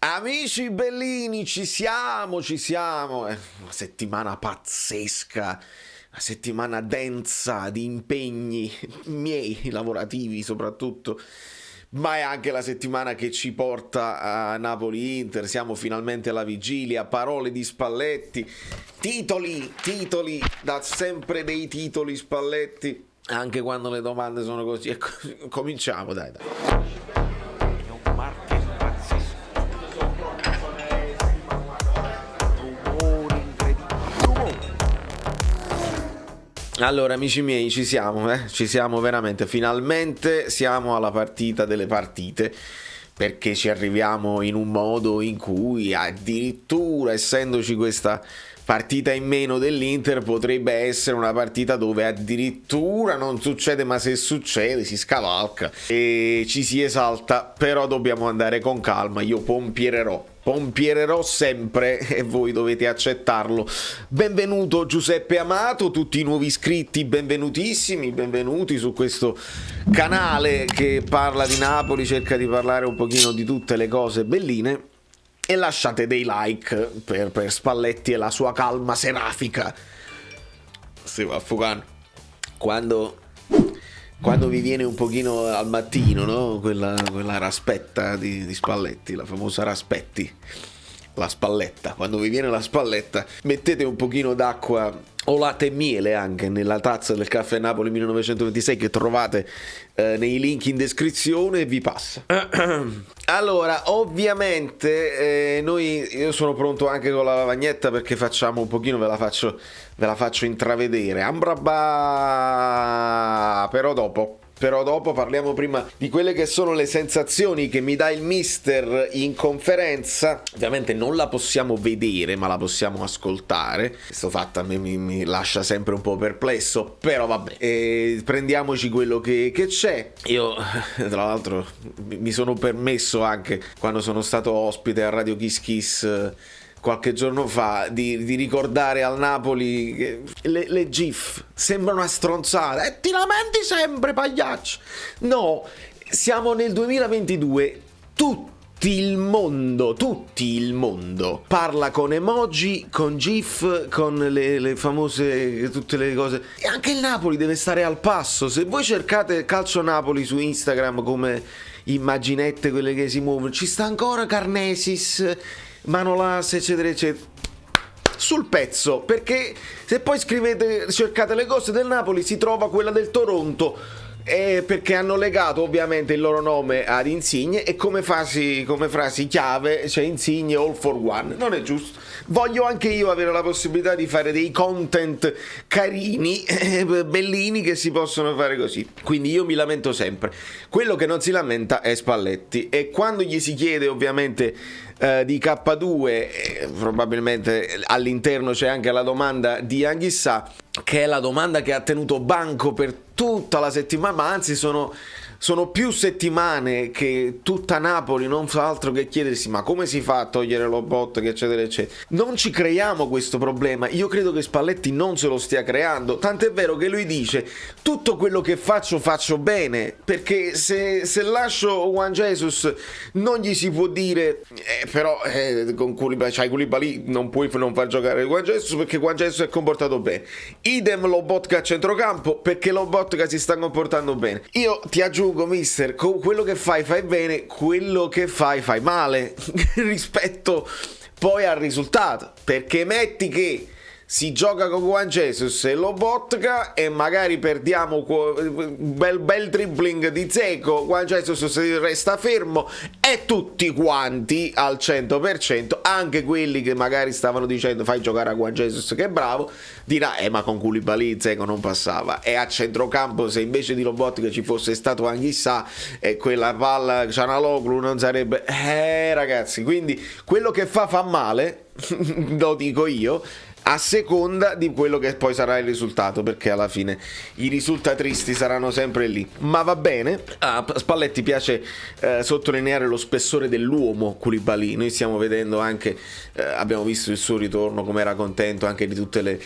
Amici bellini, ci siamo, ci siamo. È una settimana pazzesca, una settimana densa di impegni miei, lavorativi soprattutto, ma è anche la settimana che ci porta a Napoli-Inter. Siamo finalmente alla vigilia, parole di Spalletti, titoli, dà sempre dei titoli Spalletti, anche quando le domande sono così. Ecco, cominciamo, dai. Allora, amici miei, ci siamo veramente, finalmente siamo alla partita delle partite, perché ci arriviamo in un modo in cui addirittura, essendoci questa partita in meno dell'Inter, potrebbe essere una partita dove addirittura non succede, ma se succede si scavalca e ci si esalta, però dobbiamo andare con calma. Io pompiererò sempre e voi dovete accettarlo. Benvenuto Giuseppe Amato, tutti i nuovi iscritti benvenutissimi, benvenuti su questo canale che parla di Napoli, cerca di parlare un pochino di tutte le cose belline, e lasciate dei like per Spalletti e la sua calma serafica. Si va affogando quando vi viene un pochino al mattino, no? Quella raspetta di Spalletti, la famosa Raspetti, la spalletta. Quando vi viene la spalletta, mettete un pochino d'acqua o latte e miele anche nella tazza del caffè Napoli 1926 che trovate nei link in descrizione e vi passa. Allora, ovviamente io sono pronto anche con la lavagnetta, perché facciamo un pochino, ve la faccio intravedere. Ambrabà, però dopo parliamo prima di quelle che sono le sensazioni che mi dà il mister in conferenza. Ovviamente non la possiamo vedere, ma la possiamo ascoltare. Questo fatto a me mi lascia sempre un po' perplesso, però vabbè, prendiamoci quello che c'è. Io tra l'altro mi sono permesso, anche quando sono stato ospite a Radio Kiss Kiss qualche giorno fa, di ricordare al Napoli che le GIF sembrano una stronzata. E ti lamenti sempre, pagliaccio. No, siamo nel 2022, tutti il mondo parla con emoji, con GIF, con le famose, tutte le cose. E anche il Napoli deve stare al passo. Se voi cercate Calcio Napoli su Instagram come immaginette, quelle che si muovono, ci sta ancora Carnesis, Manolas, eccetera eccetera, sul pezzo, perché se poi cercate le cose del Napoli, si trova quella del Toronto, perché hanno legato ovviamente il loro nome ad Insigne, e come frasi chiave c'è Insigne all for one. Non è giusto. Voglio anche io avere la possibilità di fare dei content carini, bellini, che si possono fare così. Quindi io mi lamento sempre. Quello che non si lamenta è Spalletti, e quando gli si chiede ovviamente di K2, probabilmente all'interno c'è anche la domanda di Anghissà, che è la domanda che ha tenuto banco per tutta la settimana, ma anzi sono più settimane che tutta Napoli non fa altro che chiedersi: ma come si fa a togliere Lobotka, eccetera eccetera. Non ci creiamo questo problema. Io credo che Spalletti non se lo stia creando, tant'è vero che lui dice: tutto quello che faccio bene, perché se lascio Juan Jesus non gli si può dire però con Koulibaly non puoi non far giocare Juan Jesus, perché Juan Jesus è comportato bene. Idem Lobotka a centrocampo, perché Lobotka si sta comportando bene. Io ti aggiungo, mister, quello che fai bene, quello che fai male rispetto poi al risultato, perché metti che si gioca con Juan Jesus e Lobotka e magari perdiamo bel dribbling di Dzeko, Juan Jesus resta fermo, e tutti quanti al 100%, anche quelli che magari stavano dicendo fai giocare a Juan Jesus che è bravo, dirà ma con Koulibaly Dzeko non passava. E a centrocampo, se invece di Lobotka ci fosse stato Anghissà, e quella palla Çalhanoğlu non sarebbe ragazzi. Quindi quello che fa male lo dico io, a seconda di quello che poi sarà il risultato, perché alla fine i risultatristi saranno sempre lì. Ma va bene. A Spalletti piace sottolineare lo spessore dell'uomo Koulibaly. Noi stiamo vedendo anche, abbiamo visto il suo ritorno, come era contento anche di tutte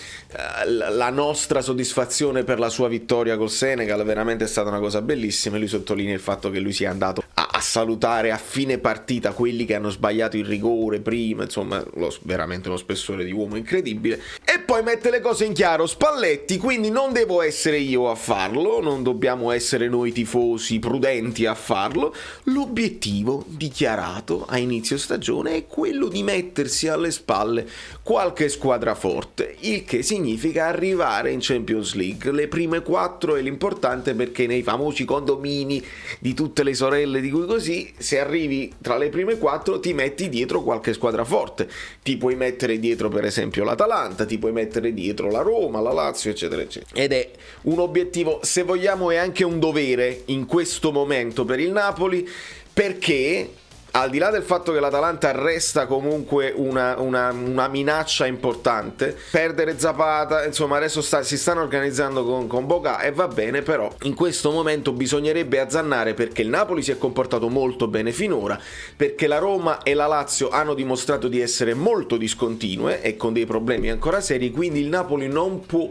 la nostra soddisfazione per la sua vittoria col Senegal. Veramente è stata una cosa bellissima, e lui sottolinea il fatto che lui sia andato a a salutare a fine partita quelli che hanno sbagliato il rigore prima, insomma veramente lo spessore di uomo incredibile. E poi mette le cose in chiaro Spalletti, quindi non devo essere io a farlo, non dobbiamo essere noi tifosi prudenti a farlo, l'obiettivo dichiarato a inizio stagione è quello di mettersi alle spalle qualche squadra forte, il che significa arrivare in Champions League. Le prime 4 è l'importante, perché nei famosi condomini di tutte le sorelle di cui così, se arrivi tra le prime 4 ti metti dietro qualche squadra forte, ti puoi mettere dietro per esempio l'Atalanta, ti puoi mettere dietro la Roma, la Lazio, eccetera eccetera. Ed è un obiettivo, se vogliamo è anche un dovere in questo momento per il Napoli, perché al di là del fatto che l'Atalanta resta comunque una minaccia importante, perdere Zapata, insomma adesso si stanno organizzando con Boga e va bene, però in questo momento bisognerebbe azzannare, perché il Napoli si è comportato molto bene finora, perché la Roma e la Lazio hanno dimostrato di essere molto discontinue e con dei problemi ancora seri, quindi il Napoli non può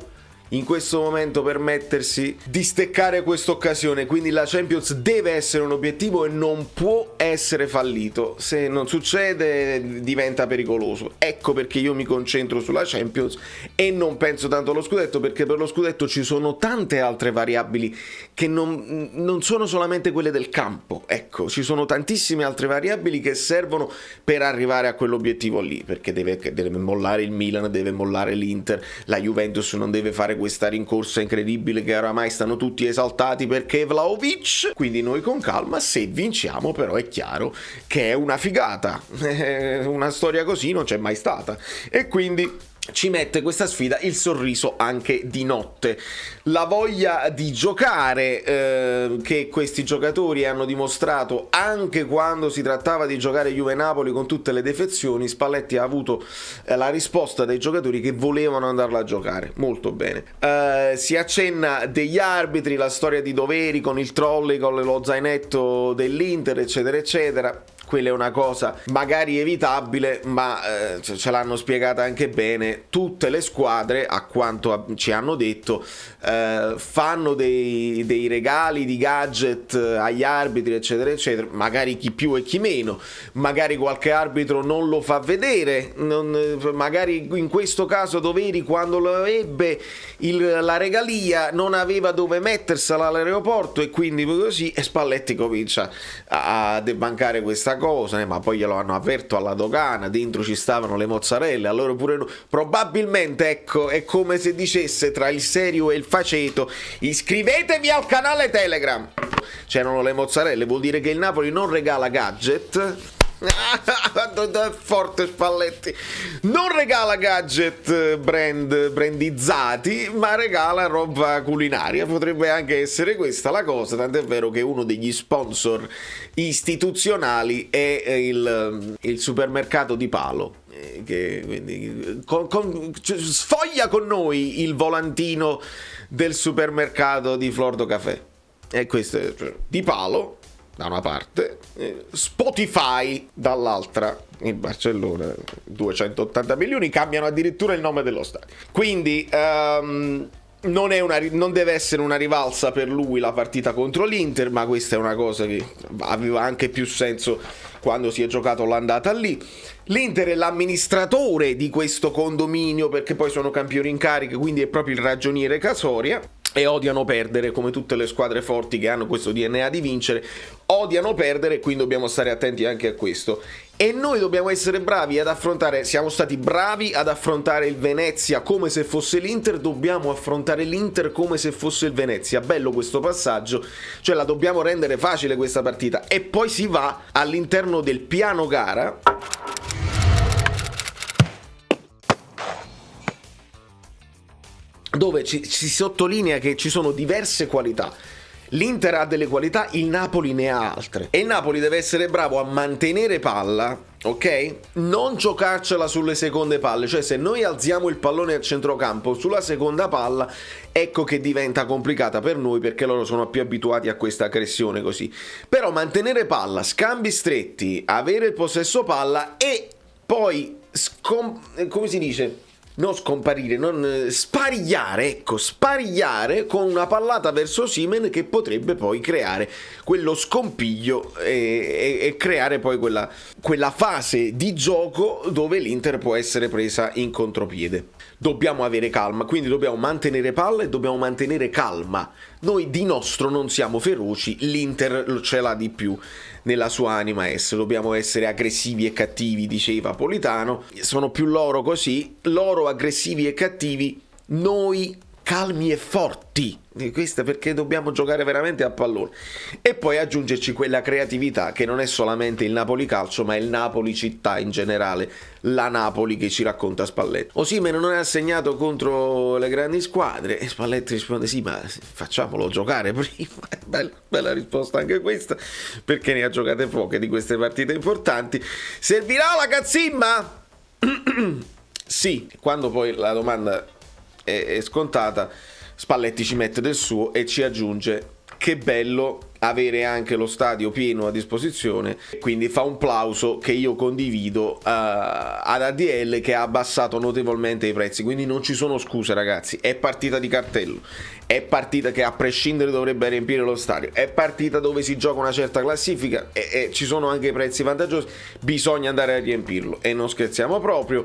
in questo momento permettersi di steccare questa occasione, quindi la Champions deve essere un obiettivo e non può essere fallito. Se non succede diventa pericoloso. Ecco perché io mi concentro sulla Champions e non penso tanto allo scudetto, perché per lo scudetto ci sono tante altre variabili che non sono solamente quelle del campo. Ecco, ci sono tantissime altre variabili che servono per arrivare a quell'obiettivo lì, perché deve mollare il Milan, deve mollare l'Inter, la Juventus non deve fare questa rincorsa incredibile che oramai stanno tutti esaltati perché Vlahovic, quindi noi con calma, se vinciamo però è chiaro che è una figata, una storia così non c'è mai stata, e quindi ci mette questa sfida il sorriso anche di notte, la voglia di giocare che questi giocatori hanno dimostrato anche quando si trattava di giocare Juve-Napoli con tutte le defezioni. Spalletti ha avuto la risposta dei giocatori che volevano andarla a giocare molto bene. Si accenna degli arbitri, la storia di doveri con il trolley, con lo zainetto dell'Inter, eccetera eccetera. Quella è una cosa magari evitabile, ma ce l'hanno spiegata anche bene. Tutte le squadre, a quanto ci hanno detto, fanno dei regali di gadget agli arbitri, eccetera eccetera, magari chi più e chi meno, magari qualche arbitro non lo fa vedere, magari in questo caso Doveri, quando lo ebbe la regalia, non aveva dove mettersela all'aeroporto, e quindi così Spalletti comincia a debancare questa cosa, ma poi glielo hanno avverto alla dogana, dentro ci stavano le mozzarelle, allora pure probabilmente, ecco, è come se dicesse tra il serio e il faceto: iscrivetevi al canale Telegram. C'erano le mozzarelle, vuol dire che il Napoli non regala gadget. Forte Spalletti, non regala gadget brandizzati, ma regala roba culinaria. Potrebbe anche essere questa la cosa, tant'è vero che uno degli sponsor istituzionali è il supermercato di Palo, che quindi sfoglia con noi il volantino del supermercato di Flordo Café, e questo è di Palo da una parte, Spotify dall'altra. Il Barcellona 280 milioni, cambiano addirittura il nome dello stadio, quindi non deve essere una rivalsa per lui la partita contro l'Inter, ma questa è una cosa che aveva anche più senso quando si è giocato l'andata lì. L'Inter è l'amministratore di questo condominio, perché poi sono campioni in carica, quindi è proprio il ragioniere Casoria, e odiano perdere, come tutte le squadre forti che hanno questo DNA di vincere, odiano perdere, quindi dobbiamo stare attenti anche a questo. E noi dobbiamo essere bravi ad affrontare, siamo stati bravi ad affrontare il Venezia come se fosse l'Inter, dobbiamo affrontare l'Inter come se fosse il Venezia. Bello questo passaggio, cioè la dobbiamo rendere facile questa partita, e poi si va all'interno del piano gara, dove si sottolinea che ci sono diverse qualità. L'Inter ha delle qualità, il Napoli ne ha altre, e il Napoli deve essere bravo a mantenere palla, ok? Non giocarcela sulle seconde palle, cioè se noi alziamo il pallone al centrocampo sulla seconda palla, ecco che diventa complicata per noi, perché loro sono più abituati a questa aggressione così. Però mantenere palla, scambi stretti, avere il possesso palla e poi come si dice? non scomparire, non sparigliare con una pallata verso Osimhen che potrebbe poi creare quello scompiglio e creare poi quella fase di gioco dove l'Inter può essere presa in contropiede. Dobbiamo avere calma, quindi dobbiamo mantenere palla e dobbiamo mantenere calma. Noi di nostro non siamo feroci, l'Inter ce l'ha di più nella sua anima essere. Dobbiamo essere aggressivi e cattivi, diceva Politano. Sono più loro così, loro aggressivi e cattivi, noi calmi e forti. Questo è perché dobbiamo giocare veramente a pallone e poi aggiungerci quella creatività che non è solamente il Napoli calcio ma è il Napoli città in generale, la Napoli che ci racconta Spalletti. Osimhen non è assegnato contro le grandi squadre e Spalletti risponde sì ma facciamolo giocare prima. Bella risposta anche questa, perché ne ha giocate poche di queste partite importanti. Servirà la cazzimma? Sì, quando poi la domanda è scontata, Spalletti ci mette del suo e ci aggiunge che bello avere anche lo stadio pieno a disposizione, quindi fa un plauso che io condivido ad ADL che ha abbassato notevolmente i prezzi, quindi non ci sono scuse ragazzi, è partita di cartello, è partita che a prescindere dovrebbe riempire lo stadio, è partita dove si gioca una certa classifica e ci sono anche i prezzi vantaggiosi, bisogna andare a riempirlo e non scherziamo proprio.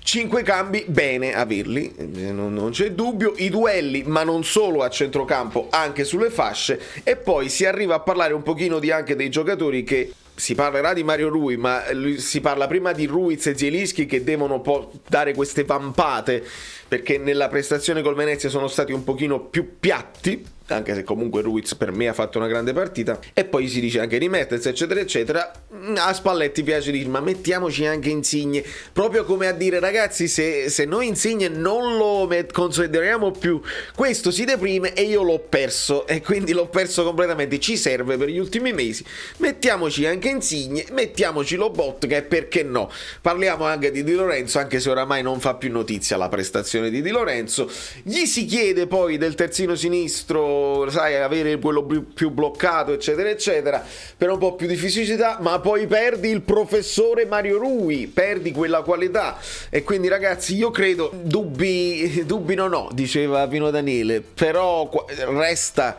5 cambi, bene averli, non c'è dubbio, i duelli, ma non solo a centrocampo, anche sulle fasce, e poi si arriva a parlare un pochino anche dei giocatori che si parlerà di Mario Rui, ma si parla prima di Ruiz e Zielinski che devono dare queste vampate, perché nella prestazione col Venezia sono stati un pochino più piatti, anche se comunque Ruiz per me ha fatto una grande partita, e poi si dice anche di Mertens eccetera eccetera. A Spalletti piace dire ma mettiamoci anche Insigne, proprio come a dire ragazzi se noi Insigne non lo consideriamo più, questo si deprime e io l'ho perso e quindi l'ho perso completamente, ci serve per gli ultimi mesi, mettiamoci anche Insigne, mettiamoci Lobotka e perché no, parliamo anche di Di Lorenzo, anche se oramai non fa più notizia la prestazione di Di Lorenzo. Gli si chiede poi del terzino sinistro, sai, avere quello più bloccato eccetera eccetera, per un po' più di fisicità, ma poi perdi il professore Mario Rui, perdi quella qualità e quindi ragazzi io credo dubbi non ho, diceva Pino Daniele, però resta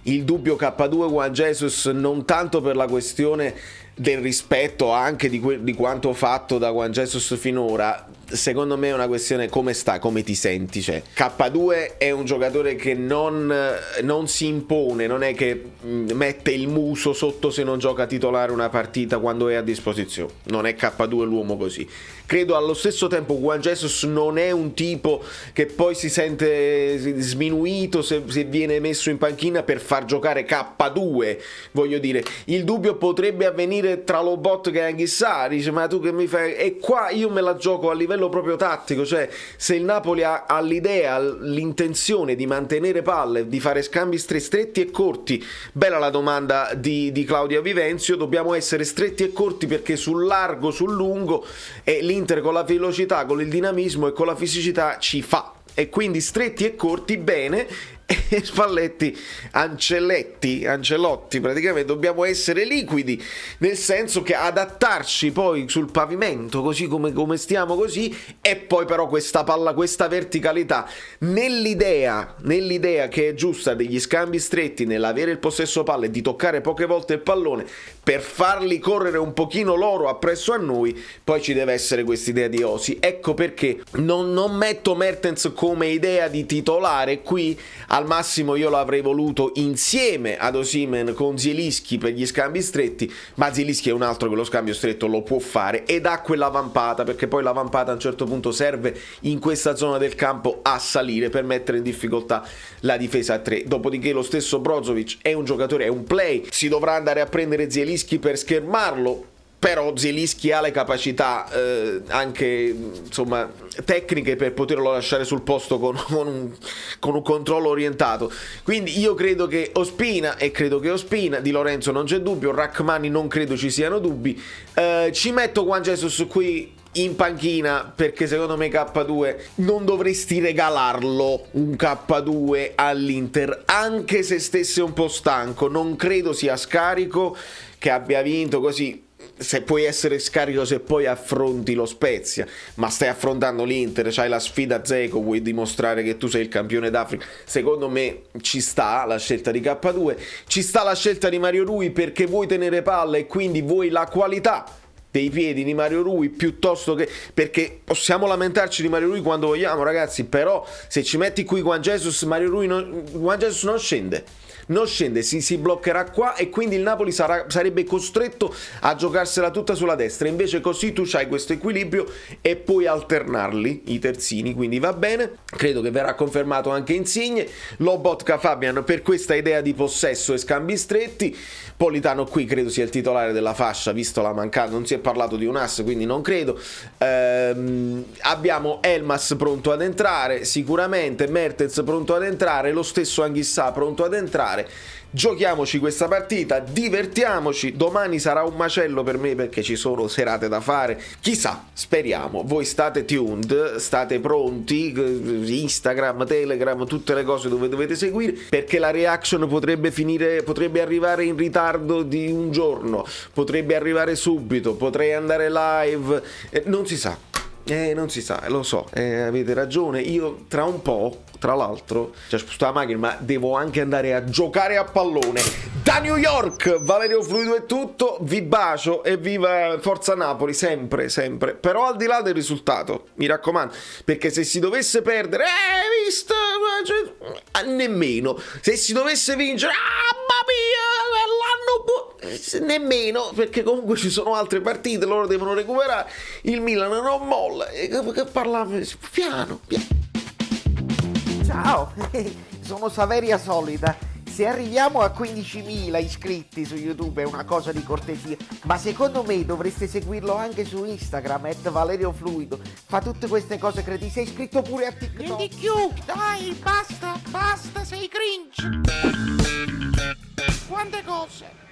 il dubbio K2 Juan Jesus, non tanto per la questione del rispetto anche di quanto fatto da Juan Jesus finora, secondo me è una questione come stai, come ti senti, cioè K2 è un giocatore che non si impone, non è che mette il muso sotto se non gioca titolare una partita quando è a disposizione, non è K2 l'uomo così. Credo allo stesso tempo Juan Jesus non è un tipo che poi si sente sminuito se viene messo in panchina per far giocare K2, voglio dire, il dubbio potrebbe avvenire tra Lobotka e Anghissà, dice ma tu che mi fai, e qua io me la gioco a livello proprio tattico, cioè se il Napoli ha l'idea, l'intenzione di mantenere palle, di fare scambi stretti e corti, bella la domanda di Claudia Vivenzio, dobbiamo essere stretti e corti perché sul largo, sul lungo l'Inter con la velocità, con il dinamismo e con la fisicità ci fa, e quindi stretti e corti bene. E Spalletti, Ancelotti praticamente dobbiamo essere liquidi, nel senso che adattarci poi sul pavimento così come stiamo così, e poi però questa palla, questa verticalità nell'idea che è giusta degli scambi stretti, nell'avere il possesso palla e di toccare poche volte il pallone per farli correre un pochino loro appresso a noi, poi ci deve essere questa idea di Osi. Ecco perché non metto Mertens come idea di titolare qui, al massimo io l'avrei voluto insieme ad Osimhen con Zielinski per gli scambi stretti, ma Zielinski è un altro che lo scambio stretto lo può fare ed ha quella vampata, perché poi la vampata a un certo punto serve in questa zona del campo a salire per mettere in difficoltà la difesa a 3. Dopodiché lo stesso Brozovic è un giocatore, è un play, si dovrà andare a prendere Zielinski per schermarlo, però Zielinski ha le capacità anche insomma tecniche per poterlo lasciare sul posto con un controllo orientato. Quindi io credo che Ospina, Di Lorenzo non c'è dubbio, Rachmani non credo ci siano dubbi, ci metto Juan Jesus qui in panchina perché secondo me K2 non dovresti regalarlo, un K2 all'Inter anche se stesse un po' stanco, non credo sia scarico, che abbia vinto così. se puoi essere scarico se poi affronti lo Spezia, ma stai affrontando l'Inter, c'hai la sfida a Dzeko, vuoi dimostrare che tu sei il campione d'Africa. Secondo me ci sta la scelta di K2, ci sta la scelta di Mario Rui perché vuoi tenere palla e quindi vuoi la qualità dei piedi di Mario Rui piuttosto che, perché possiamo lamentarci di Mario Rui quando vogliamo, ragazzi, però se ci metti qui Juan Jesus, Juan Jesus non scende, si bloccherà qua e quindi il Napoli sarebbe costretto a giocarsela tutta sulla destra. Invece così tu c'hai questo equilibrio e puoi alternarli i terzini, quindi va bene. Credo che verrà confermato anche Insigne, Lobotka Fabian per questa idea di possesso e scambi stretti. Politano qui credo sia il titolare della fascia, visto la mancanza, non si è parlato di un ass, quindi non credo. Abbiamo Elmas pronto ad entrare, sicuramente Mertens pronto ad entrare, lo stesso Anghissà pronto ad entrare. Giochiamoci questa partita, divertiamoci. Domani sarà un macello per me perché ci sono serate da fare, chissà, speriamo. Voi state tuned, state pronti, Instagram, Telegram, tutte le cose dove dovete seguire, perché la reaction potrebbe arrivare in ritardo di un giorno, potrebbe arrivare subito, potrei andare live, non si sa. Non si sa, lo so, avete ragione. Io tra un po', tra l'altro, ci ho spostato la macchina, ma devo anche andare a giocare a pallone. Da New York, Valerio Fluido è tutto, vi bacio e viva Forza Napoli, sempre, sempre. Però al di là del risultato, mi raccomando, perché se si dovesse perdere, visto, nemmeno. Se si dovesse vincere, nemmeno, perché comunque ci sono altre partite, loro devono recuperare, il Milan non molla, che parlava piano. Ciao, sono Saveria Solida. Se arriviamo a 15.000 iscritti su YouTube è una cosa di cortesia, ma secondo me dovreste seguirlo anche su Instagram, @ValerioFluido. Fa tutte queste cose credibili. Sei iscritto pure a TikTok. Di più, dai, basta, sei cringe. Quante cose.